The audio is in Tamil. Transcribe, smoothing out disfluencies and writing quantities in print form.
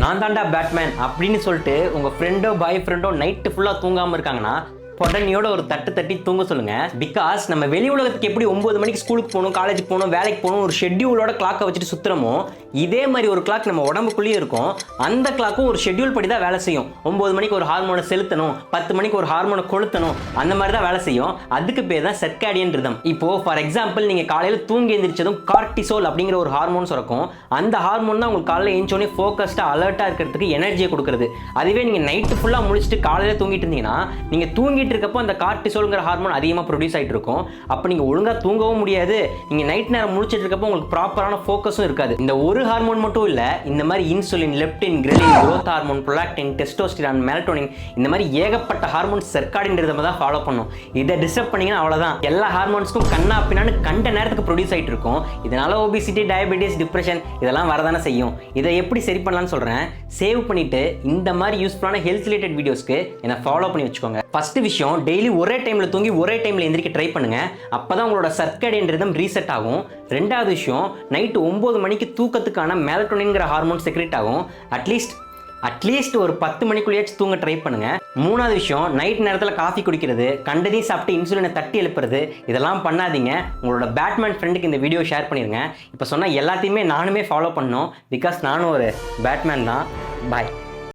நான் தாண்டா பேட்மேன் அப்படின்னு சொல்லிட்டு உங்கள் ஃப்ரெண்டோ பாய் ஃப்ரெண்டோ நைட்டு ஃபுல்லாக தூங்காமல் இருக்காங்கன்னா உடனேயோட ஒரு தட்டு தட்டி தூங்க சொல்லுங்க. பிகாஸ் நம்ம வெளி உலகத்துக்கு எப்படி 9 மணிக்கு ஸ்கூலுக்கு போகணும், காலேஜுக்கு போகணும், வேலைக்கு போகணும், ஒரு ஷெட்யூலோட கிளாக்கை வச்சுட்டு சுத்துறமோ இதே மாதிரி ஒரு கிளாக் நம்ம உடம்புக்குள்ளேயே இருக்கும். அந்த கிளாக்கும் ஒரு ஷெட்யூல் படி தான் வேலை செய்யும். 9 மணிக்கு ஒரு ஹார்மோனை செலுத்தணும், 10 மணிக்கு ஒரு ஹார்மோனை கொளுத்தணும், அந்த மாதிரி தான் வேலை செய்யும். அதுக்கு பேர் தான் சர்க்காடியன் ரிதம். இப்போ ஃபார் எக்ஸாம்பிள் நீங்கள் காலையில் தூங்கி எந்திரிச்சதும் கார்டிசோல் அப்படிங்கிற ஒரு ஹார்மோன் சுரக்கும். அந்த ஹார்மோன் தான் உங்களுக்கு காலையில் எழுந்தோடனே ஃபோக்கஸ்டாக அலர்ட்டாக இருக்கிறதுக்கு எனர்ஜியை கொடுக்குறது. அதுவே நீங்கள் நைட்டு ஃபுல்லாக முடிச்சுட்டு காலையில் தூங்கிட்டு இருந்தீங்கன்னா நீங்கள் தூங்கிட்டு இருக்கப்போ அந்த கார்டிசோல்ங்கிற ஹார்மோன் அதிகமாக ப்ரொடியூஸ் ஆகிட்டு இருக்கும். அப்போ நீங்கள் ஒழுங்காக தூங்கவும் முடியாது. நீங்கள் நைட் நேரம் முடிச்சிட்டு இருக்கப்போ உங்களுக்கு ப்ராப்பரான ஃபோக்கஸும் இருக்காது. இந்த ஒரு ஹார்மோன் மட்டும் இல்லை, இந்த மாதிரி insulin, leptin, ghrelin, growth hormone, prolactin, testosterone, melatonin, இந்த மாதிரி ஏகப்பட்ட ஹார்மோன்ஸ் சர்க்காடியன் ரிதம் தான் ஃபாலோ பண்ணும். இதை டிஸ்டர்ப் பண்ணீங்கன்னா அவ்வளோதான். எல்லா ஹார்மோன்ஸ்க்கும் கண்ணா பின்னான்னு கண்ட நேரத்துக்கு ப்ரொடியூஸ் ஆகிட்டு இருக்கும். இதனால ஒபிசிட்டி, டயபெட்டிஸ், டிப்ரெஷன் இதெல்லாம் வரதானே செய்யும். இதை எப்படி சரி பண்ணலாம்னு சொல்கிறேன். சேவ் பண்ணிட்டு இந்த மாதிரி யூஸ்ஃபுல்லான ஹெல்த் ரிலேட்டட் வீடியோஸ்க்கு என்னை ஃபாலோ பண்ணி வச்சுக்கோங்க. ஃபர்ஸ்ட் விஷயம், டெய்லி ஒரே டைமில் தூங்கி ஒரே டைமில் எந்திரிக்க ட்ரை பண்ணுங்க. அப்போ தான் உங்களோட சர்க்காடியன் ரிதம் ரீசெட் ஆகும். ரெண்டாவது விஷயம், நைட்டு 9 மணிக்கு தூக்கத்துக்கான மெலட்டோனின்ங்கிற ஹார்மோன் செக்ரேட் ஆகும். அட்லீஸ்ட் ஒரு 10 மணிக்குள்ளேயாச்சும் தூங்க ட்ரை பண்ணுங்க. மூணாவது விஷயம், நைட் நேரத்தில் காஃபி குடிக்கிறது, கண்டதையும் சாப்பிட்டு இன்சுலினை தட்டி எழுப்புறது, இதெல்லாம் பண்ணாதீங்க. உங்களோட பேட்மேன் ஃப்ரெண்டுக்கு இந்த வீடியோ ஷேர் பண்ணிடுங்க. இப்போ சொன்னால் எல்லாத்தையுமே நானுமே ஃபாலோ பண்ணணும். பிகாஸ் நானும் ஒரு பேட்மேன் தான். பாய்.